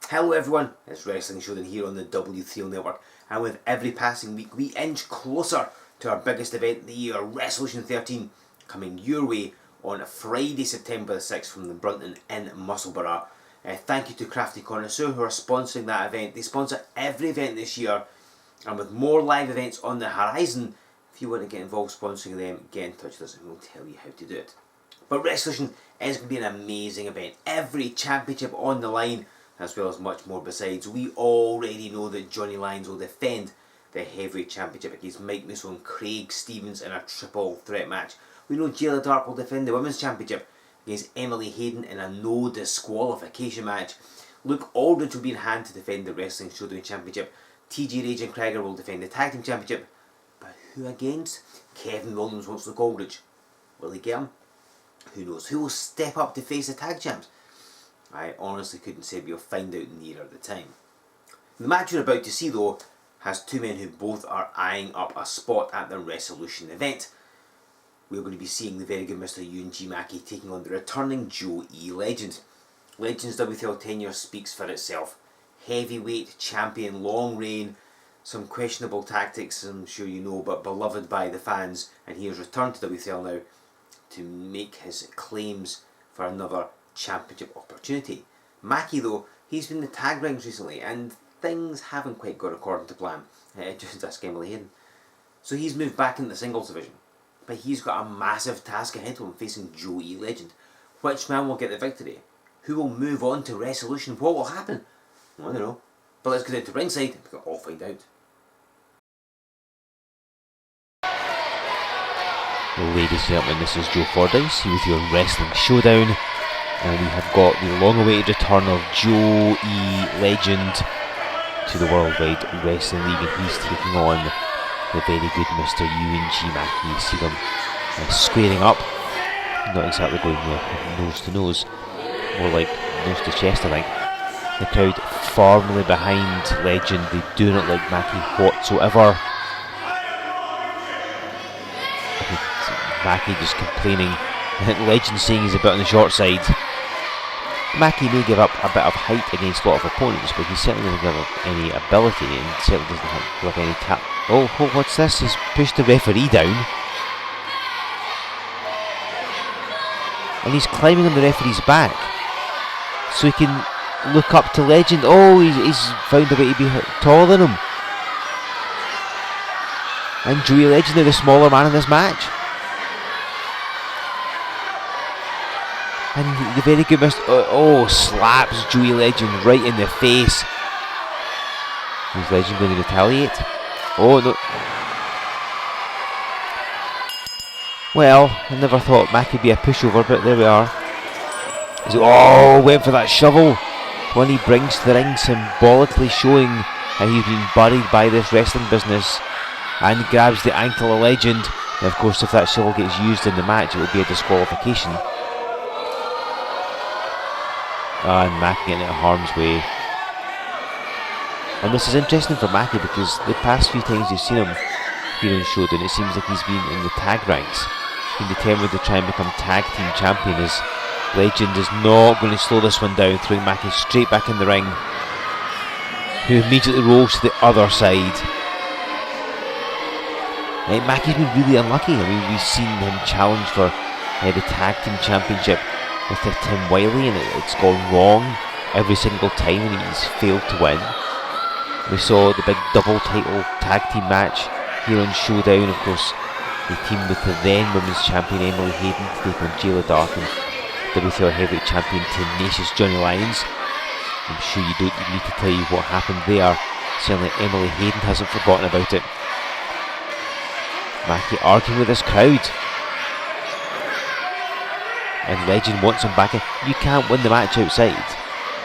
Hello everyone, it's Wrestling Showdown here on the W3L network, and with every passing week we inch closer to our biggest event of the year, Wrestlution 13, coming your way on Friday, September the 6th from the Brunton in Musselburgh. Thank you to Crafty Connoisseur who are sponsoring that event. They sponsor every event this year, and with more live events on the horizon, if you want to get involved sponsoring them, get in touch with us and we'll tell you how to do it. But Wrestlution is going to be an amazing event. Every championship on the line, as well as much more besides. We already know that Johnny Lyons will defend the heavyweight championship against Mike Musso and Craig Stevens in a triple threat match. We know Jayla Dark will defend the women's championship against Emily Hayden in a no disqualification match. Luke Aldridge will be in hand to defend the Wrestling Showdown championship. TJ Rage and Krieger will defend the tag team championship. But who against? Kevin Williams wants Luke Aldridge. Will he get him? Who knows? Who will step up to face the tag champs? I honestly couldn't say, but you'll find out nearer the time. The match you're about to see though has two men who both are eyeing up a spot at the Wrestlution event. We're going to be seeing the very good Mr. Euan Mackie taking on the returning Joe E. Legend. Legend's W3L tenure speaks for itself. Heavyweight champion, long reign, some questionable tactics I'm sure you know, but beloved by the fans, and he has returned to W3L now to make his claims for another championship opportunity. Mackie though, he's been in the tag rings recently and things haven't quite gone according to plan. Just ask Emily Hayden. So he's moved back into the singles division, but he's got a massive task ahead of him facing Joe E. Legend. Which man will get the victory? Who will move on to Wrestlution? What will happen? I don't know. But let's get down to ringside and we'll all find out. Ladies and gentlemen, this is Joe Fordyce here with your Wrestling Showdown. And we have got the long-awaited return of Joe E. Legend to the Worldwide Wrestling League, and he's taking on the very good Mr. Euan Mackie. You see them squaring up, not exactly going nose to nose, more like nose to chest I think. The crowd firmly behind Legend, they do not like Mackie whatsoever. Mackie just complaining, Legend saying he's a bit on the short side. Mackie may give up a bit of height against a lot of opponents, but he certainly doesn't give up any ability and certainly doesn't give up any tap. Oh, what's this? He's pushed the referee down. And he's climbing on the referee's back so he can look up to Legend. Oh, he's found a way to be taller than him. And Joey Legend is the smaller man in this match. And the very good Mr. Slaps Joey Legend right in the face. Is Legend going to retaliate? Oh no. Well, I never thought Mackie would be a pushover, but there we are. Went for that shovel. One he brings to the ring, symbolically showing how he's been buried by this wrestling business, and grabs the ankle of Legend. And of course, if that shovel gets used in the match, it will be a disqualification. And Mackie getting out of harm's way. And this is interesting for Mackie because the past few times you've seen him here in Showdown, it seems like he's been in the tag ranks. He's been determined to try and become tag team champion, as Legend is not going to slow this one down, throwing Mackie straight back in the ring, who immediately rolls to the other side. Mackie's been really unlucky. I mean, we've seen him challenge for the tag team championship with Tim Wiley, and it's gone wrong every single time and he's failed to win. We saw the big double title tag team match here on Showdown. Of course, they teamed with the then women's champion Emily Hayden to take on Jayla Dark and W3L heavyweight champion Tenacious Johnny Lyons. I'm sure you don't need to tell you what happened there. Certainly Emily Hayden hasn't forgotten about it. Mackie arguing with this crowd. And Legend wants him back in. You can't win the match outside.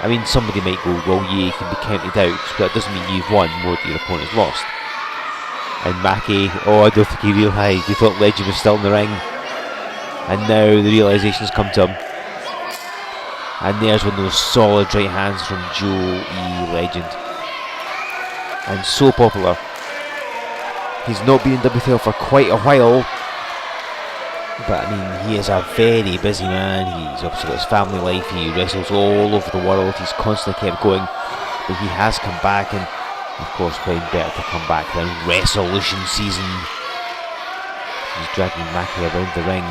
I mean, somebody might go, well, yeah, you can be counted out, but that doesn't mean you've won more than your opponent's lost. And Mackie, I don't think he realised. He thought Legend was still in the ring. And now the realisation's come to him. And there's one of those solid right hands from Joe E. Legend. And so popular. He's not been in WTL for quite a while, but I mean, he is a very busy man. He's obviously got his family life, he wrestles all over the world, he's constantly kept going. but he has come back, and of course playing better to come back than Wrestlution season. He's dragging Mackie around the ring.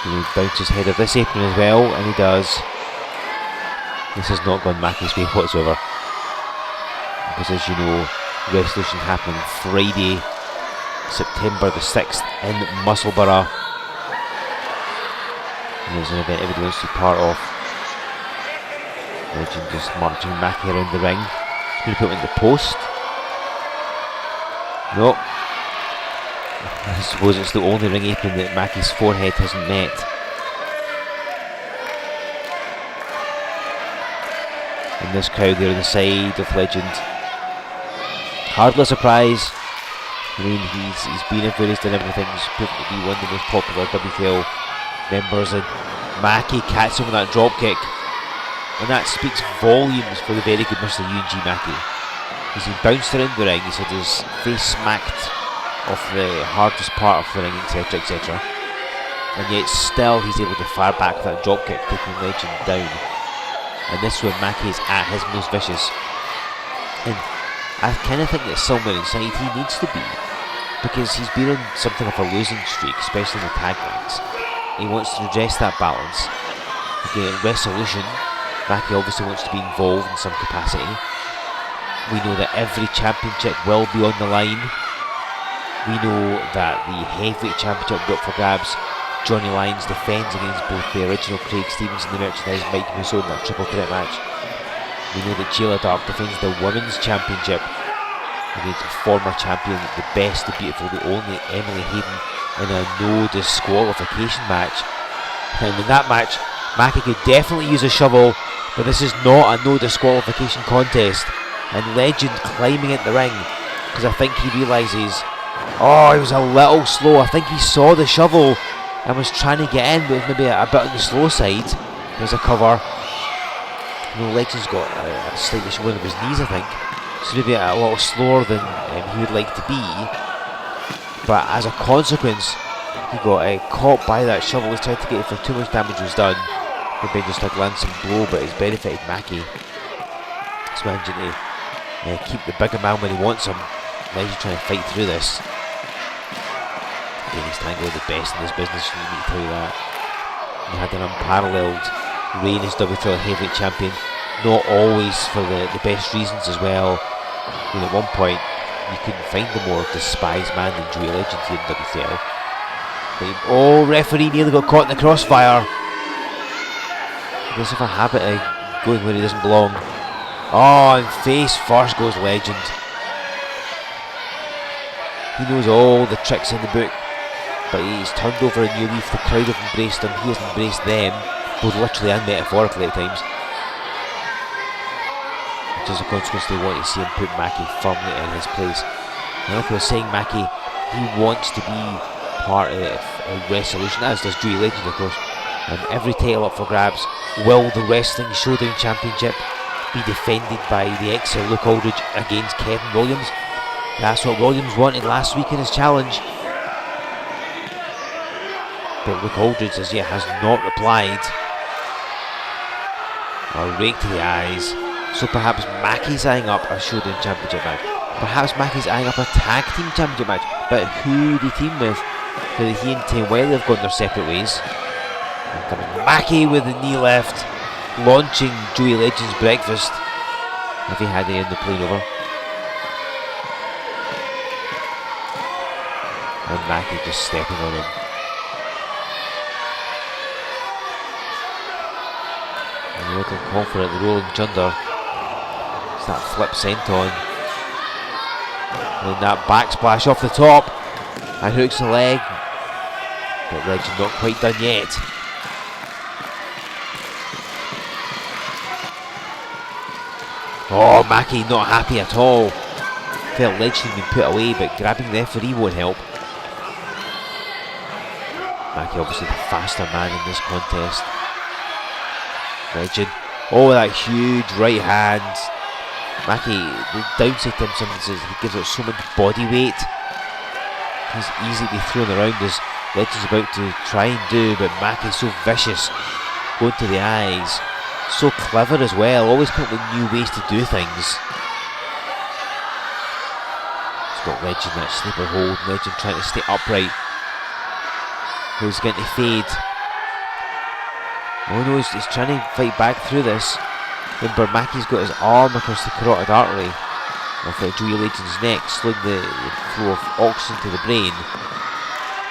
He bounces head of this apron as well, and he does. This has not gone Mackie's way whatsoever, because as you know, Wrestlution happening Friday, September the 6th in Musselburgh. And there's an event everybody wants to be part of. Legend just marching Mackie around the ring. He's going to put him in the post. No. I suppose it's the only ring apron that Mackie's forehead hasn't met. And this crowd there on the side of Legend. Hardly a surprise. I mean, he's been everywhere, he's done everything. He's proven to be one of the most popular W3L members, and Mackie catches him with that drop kick. And that speaks volumes for the very good Mr. Euan Mackie. He's been bounced around the ring, he's had his face smacked off the hardest part of the ring, etc, etc. And yet still he's able to fire back with that drop kick, taking Legend down. And this is when Mackie is at his most vicious. And I kind of think that somewhere inside he needs to be, because he's been on something of a losing streak, especially in the tag ranks. He wants to redress that balance. Again, Wrestlution, Mackie obviously wants to be involved in some capacity. We know that every championship will be on the line. We know that the heavyweight championship will be up for grabs. Johnny Lyons defends against both the original Craig Stevens and the merchandise Mike Musso in that triple threat match. We know that Jayla Dark defends the women's championship against a former champion, the best, the beautiful, the only Emily Hayden, in a no disqualification match. And in that match, Mackie could definitely use a shovel, but this is not a no disqualification contest. And Legend climbing into the ring, because I think he realises, oh, he was a little slow. I think he saw the shovel and was trying to get in, but maybe a bit on the slow side. There's a cover. You know, Legend's got a slightly one of his knees, I think, so maybe a little slower than he would like to be. But as a consequence, he got caught by that shovel. He tried to get it for too much damage was done. Maybe just like land some blow, but it's benefited Mackie. He's managing to keep the bigger man when he wants him. Legend trying to fight through this. Again, he's Tango the best in this business, you need to tell you that. He had an unparalleled reign as W3L heavyweight champion, not always for the best reasons as well. I mean, at one point you couldn't find the more despised man than Joey Legend here in W3L. Oh, referee nearly got caught in the crossfire. He does have a habit of going where he doesn't belong. Oh, and face first goes Legend. He knows all the tricks in the book, but he's turned over a new leaf. The crowd have embraced him, he has embraced them, both literally and metaphorically at times. And as a consequence, they want to see him put Mackie firmly in his place. And like I was saying, Mackie, he wants to be part of Wrestlution, as does Joey Legend, of course. And every title up for grabs. Will the Wrestling Showdown Championship be defended by the ex Luke Aldridge against Kevin Williams? That's what Williams wanted last week in his challenge. But Luke Aldridge as yet has not replied. A rake to the eyes. So perhaps Mackie's eyeing up a Showdown Championship match. Perhaps Mackie's eyeing up a Tag Team Championship match. But who do they team with? Because he and Tim Wiley have gone their separate ways. And coming Mackie with the knee left, launching Joey Legend's breakfast. If he had it in the plane over. And Mackie just stepping on him. And looking confident, the rolling chunder. It's that flip senton. And then that backsplash off the top. And hooks the leg. But Legend not quite done yet. Oh, Mackie not happy at all. Felt Legend had been put away, but grabbing the referee won't help. Mackie obviously the faster man in this contest. Legend, oh, that huge right hand. Mackie, the downside to him sometimes is he gives it so much body weight. He's easy to be thrown around as Legend's about to try and do, but Mackie's so vicious. Going to the eyes. So clever as well, always come up with new ways to do things. He's got Legend that sleeper hold, Legend trying to stay upright. He's getting to fade. Oh no, he's trying to fight back through this. Remember, Mackie's got his arm across the carotid artery of Joey Legend's neck, slowing the flow of oxygen to the brain.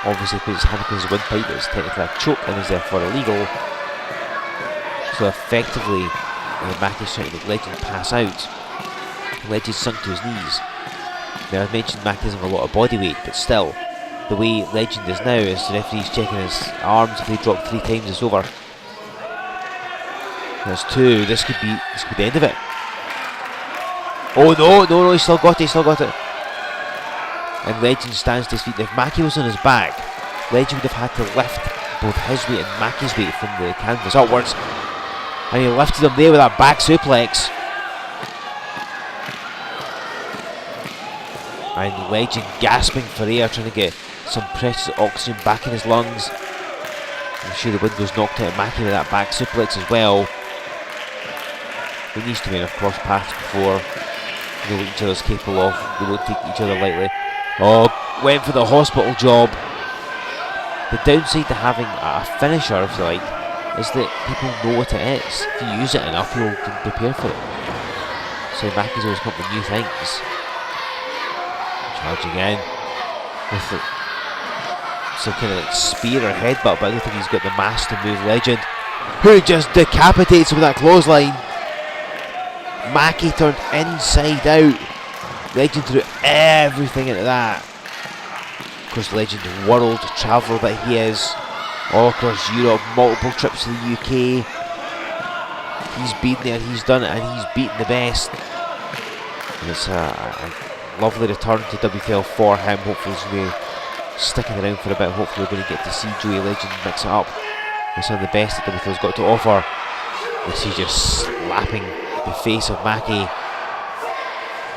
Obviously, puts his hand across his windpipe, but it's technically a choke and is therefore illegal. So effectively, Mackie's trying to make Legend pass out. Legend sunk to his knees. Now, I've mentioned Mackie doesn't have a lot of body weight, but still, the way Legend is now is the referee's checking his arms. If they drop 3 times, it's over. There's 2. This could be the end of it. Oh no, he still got it. And Legend stands to his feet. If Mackie was on his back, Legend would have had to lift both his weight and Mackie's weight from the canvas upwards. And he lifted him there with that back suplex. And Legend gasping for air, trying to get some precious oxygen back in his lungs. I'm sure the wind was knocked out of Mackie with that back suplex as well. They used to have crossed paths before. They know what each other's capable of. They won't take each other lightly. Oh, went for the hospital job. The downside to having a finisher, if you like, is that people know what it is. If you use it enough, people can prepare for it. So Mackie's always come up with new things. Charging in with some kind of like spear or headbutt, but I don't think he's got the mass to move Legend, who just decapitates him with that clothesline. Mackie turned inside out. Legend threw everything into that. Of course, Legend, world traveller that he is, all across Europe, multiple trips to the UK. He's been there, he's done it, and he's beaten the best. And it's a lovely return to W3L for him. Hopefully he's going to be sticking around for a bit. Hopefully we're going to get to see Joey Legend mix it up with some of the best that W3L's got to offer. This is just slapping the face of Mackie.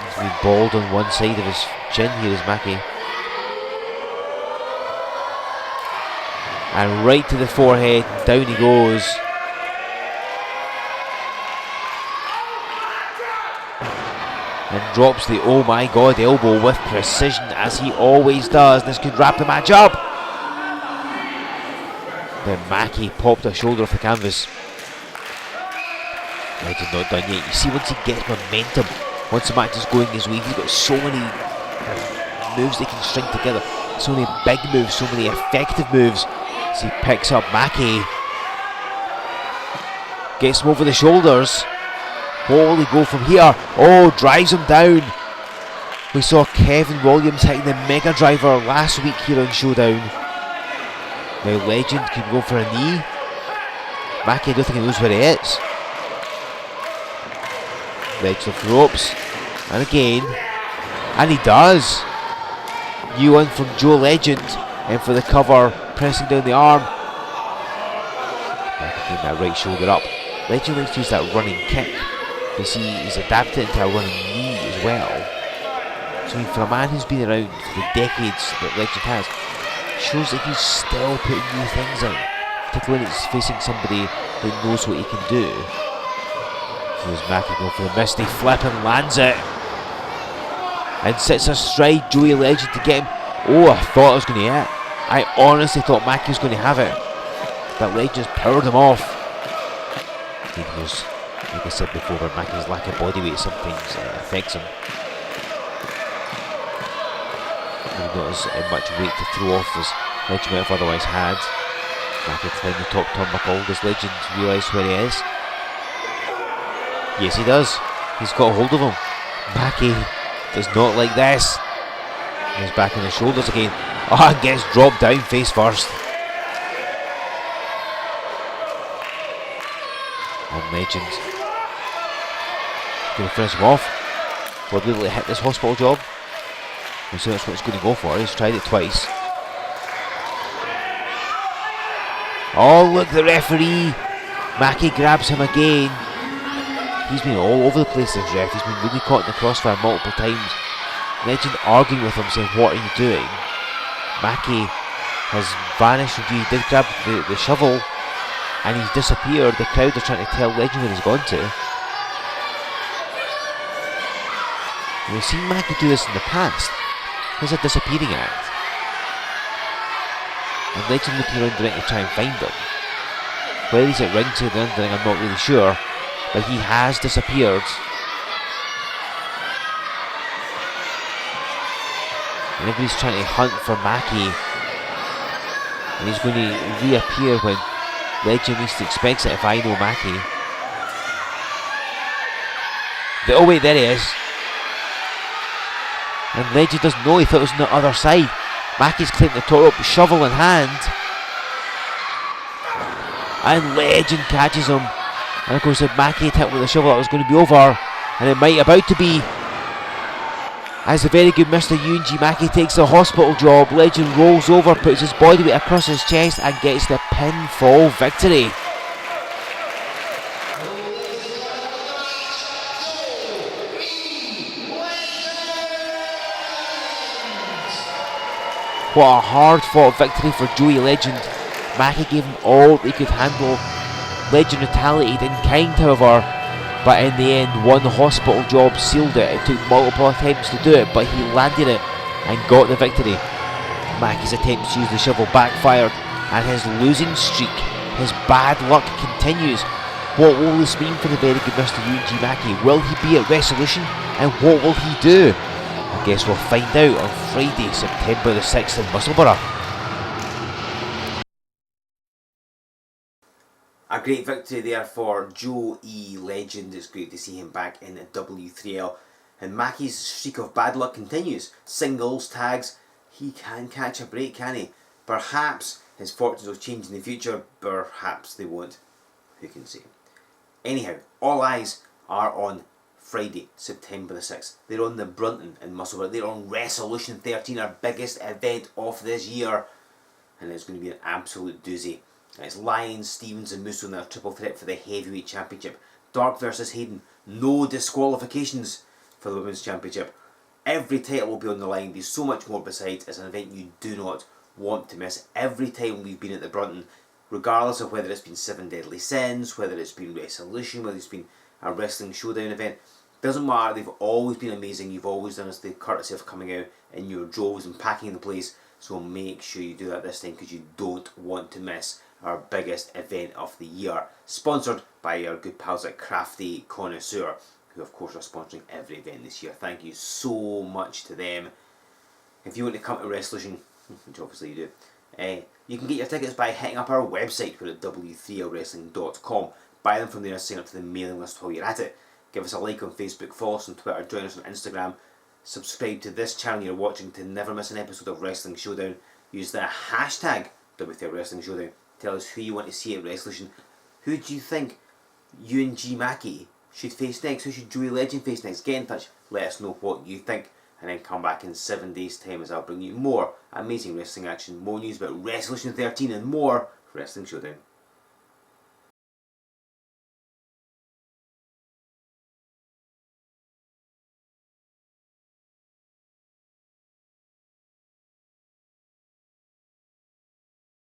He's been bald on one side of his chin. Here is Mackie. And right to the forehead, down he goes. And drops the oh my god elbow with precision, as he always does. This could wrap the match up. Then Mackie popped a shoulder off the canvas. Legend not done yet. You see, once he gets momentum, once the match is going his way, he's got so many moves they can string together. So many big moves, so many effective moves. As he picks up Mackie. Gets him over the shoulders. What will he go from here? Oh, drives him down. We saw Kevin Williams hitting the Mega Driver last week here on Showdown. Now Legend can go for a knee. Mackie, I don't think he knows where he is. Legend off the ropes. And again. And he does. Euan from Joe Legend. And for the cover, pressing down the arm. Mackie getting that right shoulder up. Legend likes to use that running kick. You see, he's adapted into a running knee as well. So for a man who's been around for the decades that Legend has, shows that he's still putting new things in, particularly when he's facing somebody that knows what he can do. Here's Mackie going for the Misty Flip and lands it. And sits astride Joey Legend to get him. Oh, I thought I was going to hit. I honestly thought Mackie was going to have it. But Legend just powered him off. Here's, like I said before, where Mackie's lack of body weight sometimes affects him. Maybe not as much weight to throw off as Legend might have otherwise had. Mackie climbing the top turnbuckle. Does Legend realise where he is? Yes, he does. He's got a hold of him. Mackie does not like this. He's back on his shoulders again. Oh, and gets dropped down face first. And Legend going to finish him off. Will he be able to hit this hospital job? We'll see that's what he's going to go for. He's tried it twice. Oh, look, the referee. Mackie grabs him again. He's been all over the place, this ref. He's been really caught in the crossfire multiple times. Legend arguing with him, saying, what are you doing? Mackie has vanished from view. He did grab the shovel. and he's disappeared. The crowd are trying to tell Legend where he's gone to. We've seen Mackie do this in the past. There's a disappearing act. And Legend looking around the ring to try and find him. Whether he's at ringside or under the ring, I'm not really sure. But he has disappeared. And everybody's trying to hunt for Mackie. And he's going to reappear when Legend least expects it, if I know Mackie. Oh wait, there he is. And Legend doesn't know, he thought it was on the other side. Mackie's climbing the top rope, shovel in hand. And Legend catches him. And of course if Mackie had hit with the shovel, that was going to be over. And it might about to be. As the very good Mr. Euan Mackie takes the hospital job, Legend rolls over, puts his body weight across his chest and gets the pinfall victory. What a hard fought victory for Joey Legend. Mackie gave him all he could handle. Legend retaliated in kind, however, but in the end one hospital job sealed it. It took multiple attempts to do it, but he landed it and got the victory. Mackie's attempts to use the shovel backfired, and his losing streak, his bad luck continues. What will this mean for the very good Mr. Euan Mackie? Will he be at Wrestlution, and what will he do? I guess we'll find out on Friday, September the 6th in Musselburgh. A great victory there for Joey Legend. It's great to see him back in W3L. And Mackie's streak of bad luck continues. Singles, tags, he can catch a break, can he? Perhaps his fortunes will change in the future, perhaps they won't. Who can say? Anyhow, all eyes are on Friday, September the 6th. They're on the Brunton in Musselburgh. They're on Wrestlution 13, our biggest event of this year. And it's going to be an absolute doozy. It's Lyons, Stevens and Musso in their triple threat for the Heavyweight Championship. Dark versus Hayden. No disqualifications for the Women's Championship. Every title will be on the line. There's so much more besides. It's an event you do not want to miss. Every time we've been at the Brunton, regardless of whether it's been 7 Deadly Sins, whether it's been Wrestlution, whether it's been a wrestling showdown event, doesn't matter, they've always been amazing. You've always done us the courtesy of coming out in your droves and packing the place, so make sure you do that this time, because you don't want to miss our biggest event of the year. Sponsored by our good pals at Crafty Connoisseur, who of course are sponsoring every event this year. Thank you so much to them. If you want to come to Wrestlution, which obviously you do, you can get your tickets by hitting up our website. We're at W3LWrestling.com. Buy them from there and sign up to the mailing list while you're at it. Give us a like on Facebook, follow us on Twitter, join us on Instagram. Subscribe to this channel you're watching to never miss an episode of Wrestling Showdown. Use the hashtag W3L Wrestling Showdown. Tell us who you want to see at Wrestlution. Who do you think Euan Mackie should face next? Who should Joey Legend face next? Get in touch, let us know what you think, and then come back in 7 days' time as I'll bring you more amazing wrestling action, more news about Wrestlution 13 and more Wrestling Showdown.